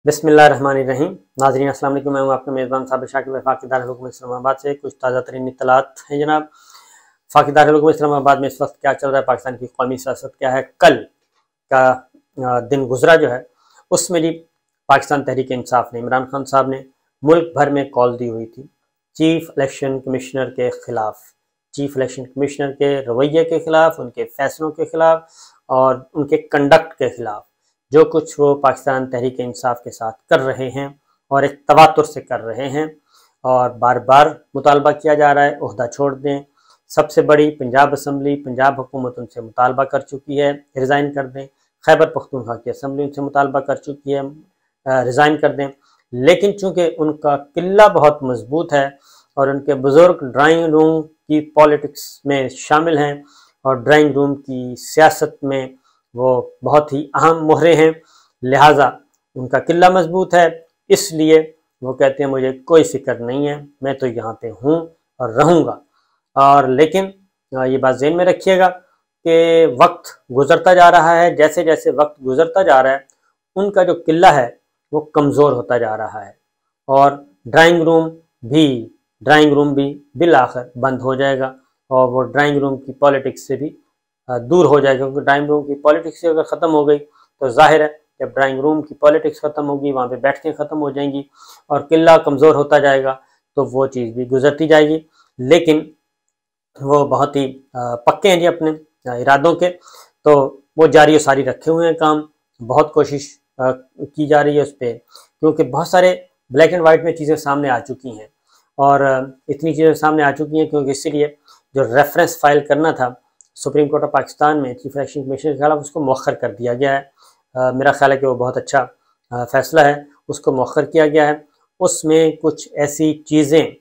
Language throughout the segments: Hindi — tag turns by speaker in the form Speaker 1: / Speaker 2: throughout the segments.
Speaker 1: बिस्मिल्लाहिर्रहमानिर्रहीम। नाज़रीन अस्सलाम वालेकुम। मैं हूं आपका मेज़बान साबिर शाकिब वफाकी दारुल इस्लामाबाद से। कुछ ताज़ा तरीन इत्तलात हैं जनाब। वफाकी दारुल इस्लामाबाद में इस वक्त क्या चल रहा है, पाकिस्तान की कौमी सियासत क्या है। कल का दिन गुजरा जो है उसमें जी पाकिस्तान तहरीक इंसाफ ने, इमरान खान साहब ने मुल्क भर में कॉल दी हुई थी चीफ इलेक्शन कमिश्नर के ख़िलाफ़, चीफ इलेक्शन कमिश्नर के रवैये के ख़िलाफ़, उनके फ़ैसलों के ख़िलाफ़ और उनके कंडक्ट के ख़िलाफ़। जो कुछ वो पाकिस्तान तहरीक इंसाफ के साथ कर रहे हैं और एक तवातुर से कर रहे हैं और बार बार मुतालबा किया जा रहा है ओहदा छोड़ दें। सबसे बड़ी पंजाब असम्बली, पंजाब हुकूमत उनसे मुतालबा कर चुकी है रिज़ाइन कर दें। खैबर पख्तूनख्वा की असम्बली उनसे मुतालबा कर चुकी है रिज़ाइन कर दें। लेकिन चूँकि उनका किला बहुत मजबूत है और उनके बुज़ुर्ग ड्राइंग रूम की पॉलिटिक्स में शामिल हैं और ड्राइंग रूम की सियासत में वो बहुत ही अहम मोहरे हैं, लिहाजा उनका किला मजबूत है। इसलिए वो कहते हैं मुझे कोई फिक्र नहीं है, मैं तो यहाँ पे हूँ और रहूँगा। और लेकिन ये बात ज़हन में रखिएगा कि वक्त गुजरता जा रहा है, जैसे जैसे वक्त गुजरता जा रहा है उनका जो किला है वो कमज़ोर होता जा रहा है और ड्राइंग रूम भी बिल आखिर बंद हो जाएगा और वो ड्राइंग रूम की पॉलिटिक्स से भी दूर हो जाएगा। क्योंकि ड्राइंग रूम की पॉलिटिक्स अगर ख़त्म हो गई तो जाहिर है जब ड्राइंग रूम की पॉलिटिक्स ख़त्म होगी, वहाँ पे बैठकें ख़त्म हो जाएंगी और किला कमज़ोर होता जाएगा, तो वो चीज़ भी गुजरती जाएगी। लेकिन वो बहुत ही पक्के हैं जी अपने इरादों के, तो वो जारी और सारी रखे हुए हैं काम। बहुत कोशिश की जा रही है उस पर, क्योंकि बहुत सारे ब्लैक एंड वाइट में चीज़ें सामने आ चुकी हैं और इतनी चीज़ें सामने आ चुकी हैं क्योंकि इसीलिए जो रेफरेंस फाइल करना था सुप्रीम कोर्ट ऑफ पाकिस्तान में चीफ इलेक्शन कमीशन के खिलाफ, उसको मौखर कर दिया गया है। मेरा ख्याल है कि वो बहुत अच्छा फैसला है, उसको मौखर किया गया है। उसमें कुछ ऐसी चीज़ें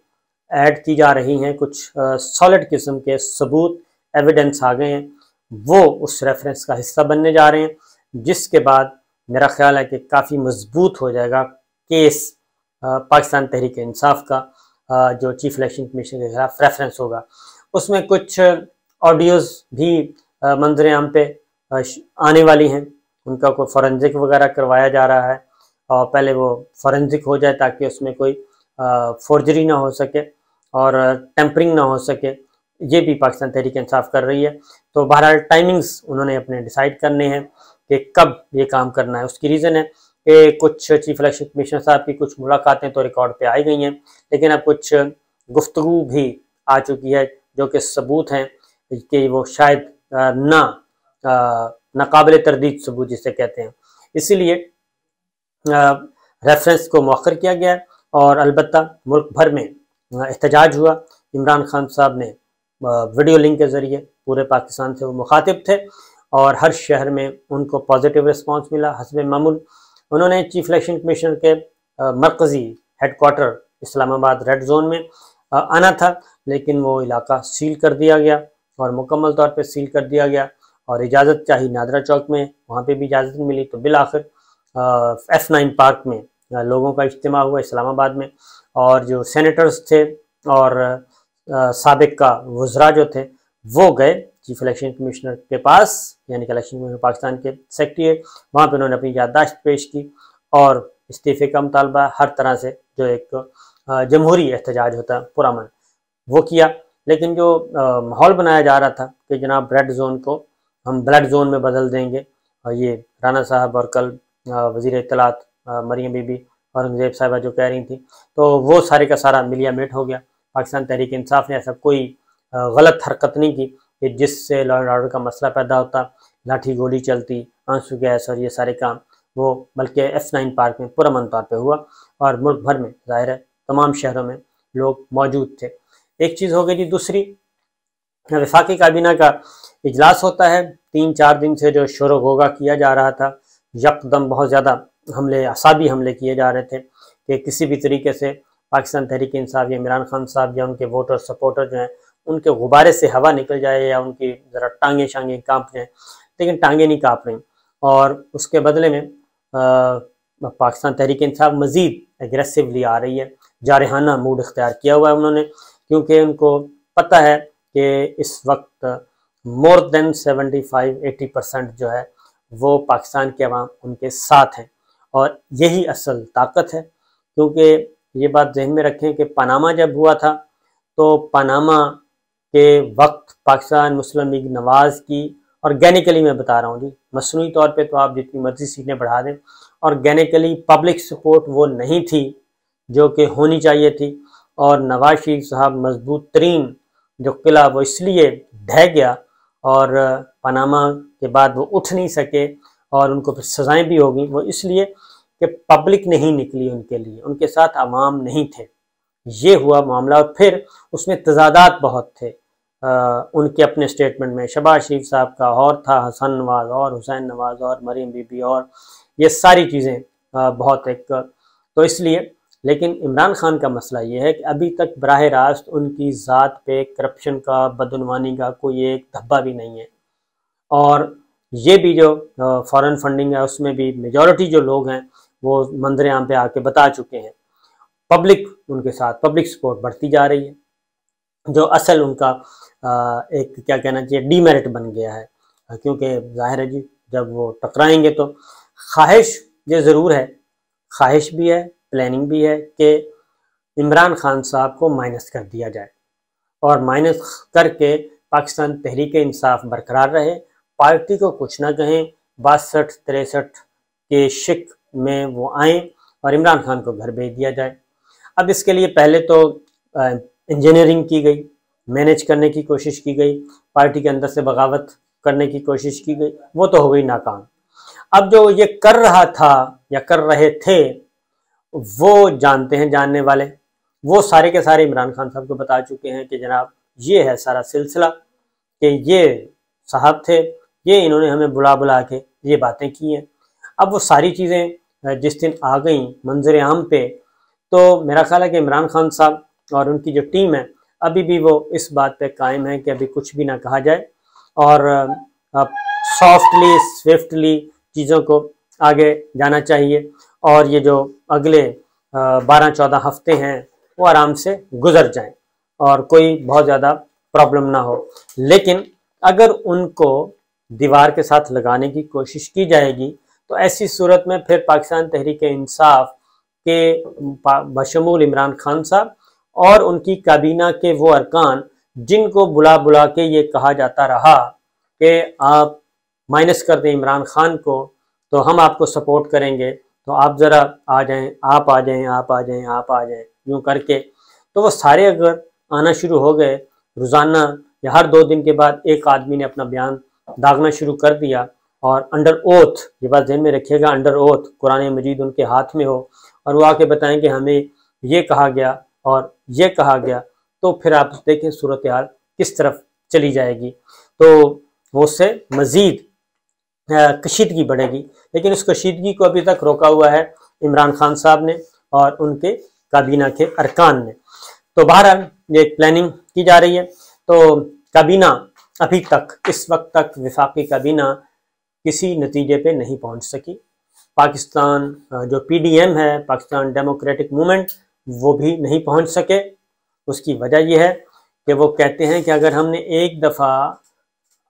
Speaker 1: ऐड की जा रही हैं, कुछ सॉलिड किस्म के सबूत एविडेंस आ गए हैं, वो उस रेफरेंस का हिस्सा बनने जा रहे हैं, जिसके बाद मेरा ख्याल है कि काफ़ी मजबूत हो जाएगा केस पाकिस्तान तहरीक इंसाफ का, जो चीफ इलेक्शन कमीशन के खिलाफ रेफरेंस होगा। उसमें कुछ ऑडियोज़ भी मंजर आम पे आने वाली हैं, उनका कोई फॉरेंसिक वगैरह करवाया जा रहा है और पहले वो फॉरेंसिक हो जाए ताकि उसमें कोई फोर्जरी ना हो सके और टेम्परिंग ना हो सके। ये भी पाकिस्तान तहरीक इंसाफ कर रही है। तो बहरहाल टाइमिंग्स उन्होंने अपने डिसाइड करने हैं कि कब ये काम करना है। उसकी रीज़न है कि कुछ चीफ इलेक्शन कमिश्नर साहब की कुछ मुलाकातें तो रिकॉर्ड पे आई गई हैं, लेकिन अब कुछ गुफ्तगू भी आ चुकी है जो कि सबूत हैं कि वो शायद नाकाबिल तरदीद सबूत जिसे कहते हैं। इसीलिए रेफरेंस को मौखर किया गया है और अलबत्ता मुल्क भर में एहतजाज हुआ। इमरान खान साहब ने वीडियो लिंक के ज़रिए पूरे पाकिस्तान से वो मुखातिब थे और हर शहर में उनको पॉजिटिव रिस्पांस मिला। हस्ब मामूल उन्होंने चीफ इलेक्शन कमिश्नर के मरकज़ी हेडक्वार्टर इस्लामाबाद रेड जोन में आना था, लेकिन वो इलाका सील कर दिया गया और मुकम्मल तौर पे सील कर दिया गया और इजाज़त चाहिए नादरा चौक में, वहाँ पे भी इजाज़त नहीं मिली। तो बिल आखिर F9 पार्क में लोगों का इज्तिमा हुआ इस्लामाबाद में और जो सेनेटर्स थे और साबिक का वज़रा जो थे वो गए चीफ इलेक्शन कमिश्नर के पास, यानी कि इलेक्शन कमिश्नर पाकिस्तान के सेक्रेटरी है, वहाँ पे उन्होंने अपनी याददाश्त पेश की और इस्तीफ़े का मुतालबा हर तरह से जो एक जमहूरी एहतजाज होता है पुरअमन वो किया। लेकिन जो माहौल बनाया जा रहा था कि जनाब रेड जोन को हम ब्लड जोन में बदल देंगे, और ये राना साहब और कल वज़ीर इत्तलात मरियम बीबी औरंगज़ेब साहिबा जो कह रही थी, तो वो सारे का सारा मिलिया मेट हो गया। पाकिस्तान तहरीक इंसाफ ने ऐसा कोई गलत हरकत नहीं की कि जिससे लॉ एंड ऑर्डर का मसला पैदा होता, लाठी गोली चलती, आंसू गैस और ये सारे काम, वो बल्कि F9 पार्क में पुरअमन तौर पर हुआ और मुल्क भर में ज़ाहिर है तमाम शहरों में लोग मौजूद थे। एक चीज़ हो गई जी। दूसरी, वफाकी काबीना का इजलास होता है, 3-4 दिन से जो शोर गोगा किया जा रहा था, यकदम बहुत ज़्यादा असाबी हमले किए जा रहे थे कि किसी भी तरीके से पाकिस्तान तहरीक इंसाफ या इमरान खान साहब या उनके वोटर सपोर्टर जो हैं उनके गुब्बारे से हवा निकल जाए या उनकी ज़रा टांगे शांगे काँप जाएँ, लेकिन टांगे नहीं काँप रही और उसके बदले में पाकिस्तान तहरीक इंसाफ मज़ीद एग्रेसिवली आ रही है। जारहाना मूड इख्तियार किया हुआ है उन्होंने, क्योंकि उनको पता है कि इस वक्त मोर देन 75-80% जो है वो पाकिस्तान के अवाम उनके साथ हैं और यही असल ताकत है। क्योंकि ये बात ज़हन में रखें कि पनामा जब हुआ था तो पनामा के वक्त पाकिस्तान मुस्लिम लीग नवाज़ की, ऑर्गेनिकली मैं बता रहा हूँ जी, मसनूई तौर पे तो आप जितनी मर्जी सीटें बढ़ा दें, ऑर्गेनिकली पब्लिक सपोर्ट वो नहीं थी जो कि होनी चाहिए थी। और नवाज शरीफ साहब मजबूत तरीन जो किला वो इसलिए ढह गया और पनामा के बाद वो उठ नहीं सके और उनको फिर सज़ाएं भी होगी, वो इसलिए कि पब्लिक नहीं निकली उनके लिए, उनके साथ अवाम नहीं थे। ये हुआ मामला। और फिर उसमें तजादात बहुत थे उनके अपने स्टेटमेंट में। शहबाज शरीफ साहब का और था, हसन नवाज और हुसैन नवाज और मरीम बीबी और ये सारी चीज़ें बहुत एक, तो इसलिए। लेकिन इमरान खान का मसला ये है कि अभी तक बराह रास्त उनकी ज़ात पे करप्शन का, बदनवानी का कोई एक धब्बा भी नहीं है। और ये भी जो फॉरेन फंडिंग है उसमें भी मेजॉरिटी जो लोग हैं वो मंजर आम पे आके बता चुके हैं। पब्लिक उनके साथ, पब्लिक सपोर्ट बढ़ती जा रही है, जो असल उनका एक क्या कहना चाहिए डीमेरिट बन गया है। क्योंकि जाहिर है जी जब वो टकराएंगे तो ख्वाहिश ये ज़रूर है, ख्वाहिश भी है, प्लानिंग भी है कि इमरान खान साहब को माइनस कर दिया जाए और माइनस करके पाकिस्तान तहरीक इंसाफ बरकरार रहे, पार्टी को कुछ ना कहें, 62-63 के शिक में वो आए और इमरान खान को घर भेज दिया जाए। अब इसके लिए पहले तो इंजीनियरिंग की गई, मैनेज करने की कोशिश की गई, पार्टी के अंदर से बगावत करने की कोशिश की गई, वो तो हो गई नाकाम। अब जो ये कर रहा था या कर रहे थे वो जानते हैं जानने वाले, वो सारे के सारे इमरान खान साहब को बता चुके हैं कि जनाब ये है सारा सिलसिला, कि ये साहब थे, ये इन्होंने हमें बुला बुला के ये बातें की हैं। अब वो सारी चीज़ें जिस दिन आ गई मंजर आम पे, तो मेरा ख्याल है कि इमरान खान साहब और उनकी जो टीम है अभी भी वो इस बात पे कायम है कि अभी कुछ भी ना कहा जाए और सॉफ्टली स्विफ्टली चीज़ों को आगे जाना चाहिए और ये जो अगले 12-14 हफ्ते हैं वो आराम से गुजर जाएं और कोई बहुत ज़्यादा प्रॉब्लम ना हो। लेकिन अगर उनको दीवार के साथ लगाने की कोशिश की जाएगी तो ऐसी सूरत में फिर पाकिस्तान तहरीक इंसाफ के बशमूल इमरान खान साहब और उनकी काबीना के वो अरकान जिनको बुला बुला के ये कहा जाता रहा कि आप माइनस कर दें इमरान खान को तो हम आपको सपोर्ट करेंगे, तो आप ज़रा आ जाएं, आप आ जाएं, आप आ जाएं, आप आ जाएं, यूँ करके, तो वो सारे अगर आना शुरू हो गए रोज़ाना या हर 2 दिन के बाद एक आदमी ने अपना बयान दागना शुरू कर दिया और अंडर ओथ, ये बात ध्यान में रखिएगा, अंडर ओथ कुरान मजीद उनके हाथ में हो और वो आके बताएं कि हमें ये कहा गया और ये कहा गया, तो फिर आप देखें सूरत हाल किस तरफ चली जाएगी। तो वो उससे मज़ीद कशीदगी बढ़ेगी। लेकिन उस कशीदगी को अभी तक रोका हुआ है इमरान खान साहब ने और उनके काबीना के अरकान ने। तो बहरहाल ये प्लानिंग की जा रही है। तो काबीना अभी तक, इस वक्त तक वफाकी काबीना किसी नतीजे पे नहीं पहुंच सकी। पाकिस्तान जो PDM है, पाकिस्तान डेमोक्रेटिक मूवमेंट, वो भी नहीं पहुंच सके। उसकी वजह यह है कि वो कहते हैं कि अगर हमने एक दफ़ा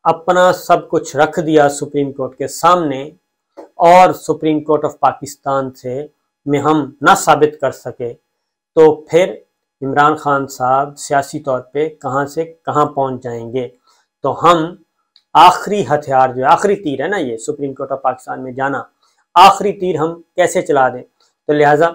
Speaker 1: अपना सब कुछ रख दिया सुप्रीम कोर्ट के सामने और सुप्रीम कोर्ट ऑफ पाकिस्तान से में हम ना साबित कर सके तो फिर इमरान खान साहब सियासी तौर पे कहाँ से कहाँ पहुँच जाएंगे। तो हम आखिरी हथियार जो आखिरी तीर है ना, ये सुप्रीम कोर्ट ऑफ पाकिस्तान में जाना, आखिरी तीर हम कैसे चला दें। तो लिहाजा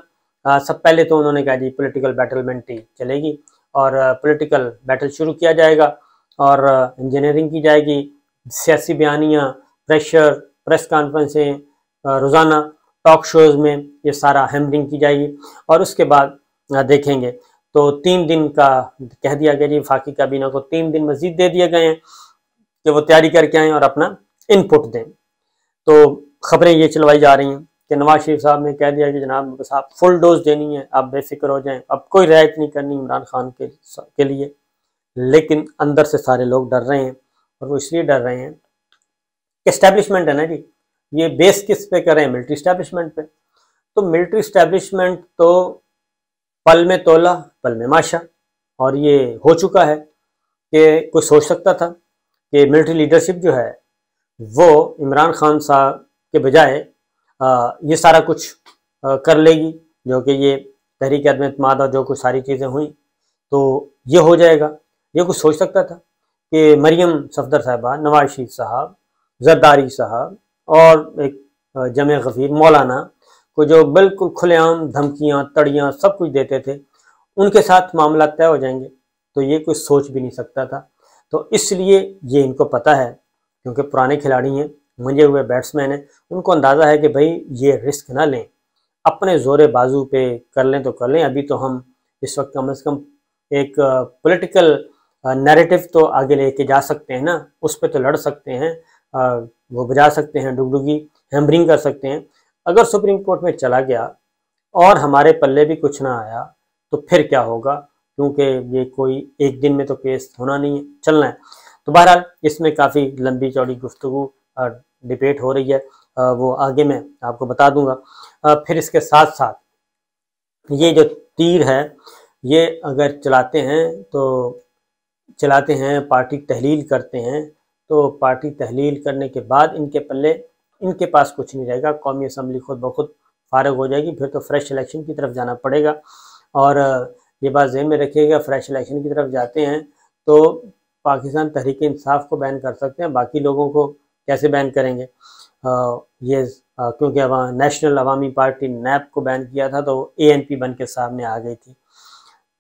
Speaker 1: सब पहले तो उन्होंने कहा जी पॉलिटिकल बैटलमेंट ही चलेगी और पॉलिटिकल बैटल शुरू किया जाएगा और इंजीनियरिंग की जाएगी, सियासी बयानियाँ, प्रेशर, प्रेस कॉन्फ्रेंसें, रोज़ाना टॉक शोज़ में ये सारा हैमरिंग की जाएगी और उसके बाद देखेंगे। तो 3 दिन का कह दिया गया जी, वफाकी काबीना को 3 दिन मज़ीद दे दिए गए हैं कि वो तैयारी करके आएँ और अपना इनपुट दें। तो खबरें ये चलवाई जा रही हैं कि नवाज शरीफ साहब ने कह दिया कि जनाब बस आप फुल डोज देनी है, आप बेफिक्र हो जाएं, अब कोई रियायत नहीं करनी इमरान खान के लिए। लेकिन अंदर से सारे लोग डर रहे हैं और वो इसलिए डर रहे हैं कि एस्टेब्लिशमेंट है ना जी, ये बेस किस पे कर रहे हैं, मिलिट्री एस्टेब्लिशमेंट पे। तो मिलिट्री एस्टेब्लिशमेंट तो पल में तोला पल में माशा, और ये हो चुका है कि कोई सोच सकता था कि मिलिट्री लीडरशिप जो है वो इमरान खान साहब के बजाय ये सारा कुछ कर लेगी, जो कि ये तहरीक अदम एतमाद और जो कुछ सारी चीज़ें हुई तो ये हो जाएगा। ये कुछ सोच सकता था कि मरियम सफदर साहबा, नवाज शरीफ साहब, जरदारी साहब और एक जमे गफीर मौलाना को जो बिल्कुल खुलेआम धमकियां तड़ियां सब कुछ देते थे, उनके साथ मामला तय हो जाएंगे? तो ये कोई सोच भी नहीं सकता था। तो इसलिए ये इनको पता है, क्योंकि पुराने खिलाड़ी हैं, मंजे हुए बैट्समैन हैं, उनको अंदाज़ा है कि भाई ये रिस्क ना लें, अपने जोरे बाजू पे कर लें तो कर लें। अभी तो हम इस वक्त कम से कम एक पॉलिटिकल नैरेटिव तो आगे लेके जा सकते हैं ना, उस पर तो लड़ सकते हैं, वो बजा सकते हैं, डुगडुगी हैमरिंग कर सकते हैं। अगर सुप्रीम कोर्ट में चला गया और हमारे पल्ले भी कुछ ना आया तो फिर क्या होगा, क्योंकि ये कोई एक दिन में तो केस होना नहीं है, चलना है। तो बहरहाल इसमें काफ़ी लंबी चौड़ी गुफ्तगू डिबेट हो रही है, वो आगे मैं आपको बता दूंगा। फिर इसके साथ साथ ये जो तीर है, ये अगर चलाते हैं तो चलाते हैं, पार्टी तहलील करते हैं, तो पार्टी तहलील करने के बाद इनके पल्ले, इनके पास कुछ नहीं रहेगा, कौमी असम्बली खुद ब खुद फारग हो जाएगी, फिर तो फ्रेश इलेक्शन की तरफ जाना पड़ेगा। और ये बात ज़हन में रखिएगा, फ्रेश इलेक्शन की तरफ जाते हैं तो पाकिस्तान तहरीक इंसाफ को बैन कर सकते हैं, बाकी लोगों को कैसे बैन करेंगे? क्योंकि नेशनल अवामी पार्टी नैप को बैन किया था तो ANP बन के सामने आ गई थी,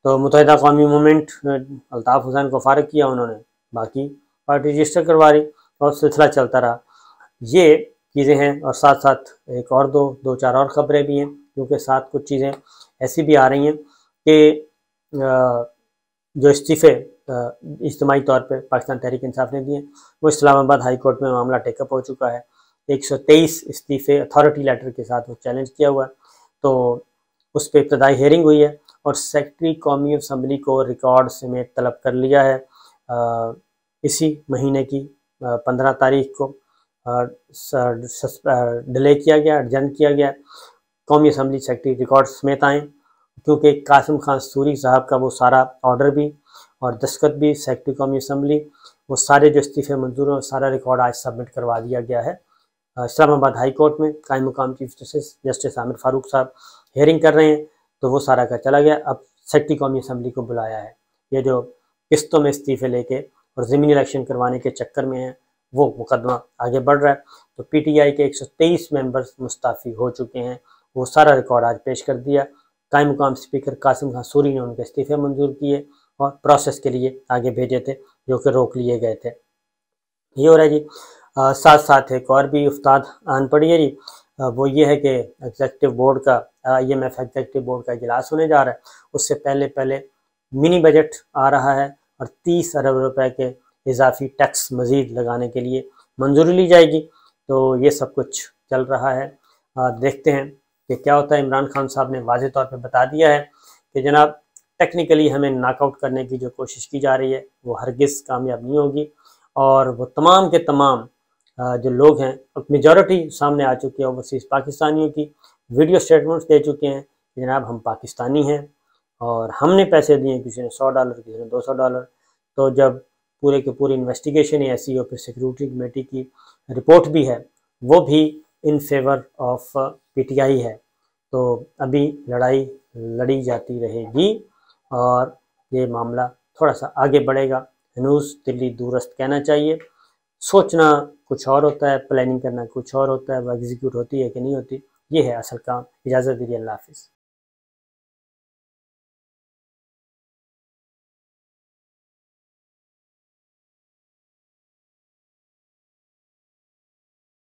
Speaker 1: तो मुत्तहिदा कौमी मूवमेंट अल्ताफ़ हुसैन को फारग किया उन्होंने, बाकी पार्टी रजिस्टर करवा रही और सिलसिला चलता रहा। ये चीज़ें हैं, और साथ साथ एक और दो चार और ख़बरें भी हैं, क्योंकि साथ कुछ चीज़ें ऐसी भी आ रही हैं कि जो इस्तीफ़े इज्तिमाई तौर पर पाकिस्तान तहरीक इंसाफ ने दिए, वो इस्लामाबाद हाई कोर्ट में मामला टेकअप हो चुका है। 123 इस्तीफ़े अथॉरिटी लेटर के साथ वो चैलेंज किया हुआ है, तो उस पर इब्तदाई हियरिंग हुई है और सेक्रेटरी कौमी असम्बली को रिकॉर्ड समेत तलब कर लिया है। इसी महीने की 15 तारीख को डिले किया गया, एडजर्न किया गया, कौमी असम्बली सेक्रेटरी रिकॉर्ड समेत आएँ, क्योंकि कासिम खान सूरी साहब का वो सारा ऑर्डर भी और दस्तखत भी सेक्रेटरी कौमी असम्बली, वो सारे जो इस्तीफ़े मंजूर हैं, सारा रिकॉर्ड आज सबमिट करवा दिया गया है इस्लामाबाद हाई कोर्ट में। कायम मुकाम चीफ जस्टिस आमिर फारूक साहब हियरिंग कर रहे हैं, तो वो सारा का चला गया। अब सेक्रेटरी कौमी असम्बली को बुलाया है। ये जो किस्तों में इस्तीफ़े लेके और ज़मीनी इलेक्शन करवाने के चक्कर में है, वो मुकदमा आगे बढ़ रहा है। तो PTI के 123 मेंबर्स मुस्ताफ़ी हो चुके हैं, वो सारा रिकॉर्ड आज पेश कर दिया। कायम मुकाम स्पीकर कासिम खान सूरी ने उनके इस्तीफ़े मंजूर किए और प्रोसेस के लिए आगे भेजे थे, जो कि रोक लिए गए थे। ये हो रहा है जी। साथ साथ एक और भी उस्ताद आन पड़ी है जी, वो ये है कि एग्जीक्यूटिव बोर्ड का IMF एग्जीक्यूटिव बोर्ड का इजलास होने जा रहा है। उससे पहले मिनी बजट आ रहा है और 30 अरब रुपए के इजाफी टैक्स मज़ीद लगाने के लिए मंजूरी ली जाएगी। तो ये सब कुछ चल रहा है, देखते हैं कि क्या होता है। इमरान खान साहब ने वाज़ेह तौर पे बता दिया है कि जनाब टेक्निकली हमें नॉकआउट करने की जो कोशिश की जा रही है वो हरगिज़ कामयाब नहीं होगी, और वो तमाम के तमाम जो लोग हैं, मेजॉरिटी सामने आ चुकी है ओवरसीज़ पाकिस्तानियों की, वीडियो स्टेटमेंट्स दे चुके हैं कि जनाब हम पाकिस्तानी हैं और हमने पैसे दिए, किसी ने $100, किसी ने $200। तो जब पूरे के पूरी इन्वेस्टिगेशन है ऐसी, और फिर सिक्योरिटी कमेटी की रिपोर्ट भी है, वो भी इन फेवर ऑफ PTI है। तो अभी लड़ाई लड़ी जाती रहेगी और ये मामला थोड़ा सा आगे बढ़ेगा। हनूज़ दिल्ली दूरस्त कहना चाहिए, सोचना कुछ और होता है, प्लानिंग करना कुछ और होता है, वो एग्जीक्यूट होती है कि नहीं होती, ये है असल काम। इजाज़त दीजिए, अल्लाह हाफ़िज़।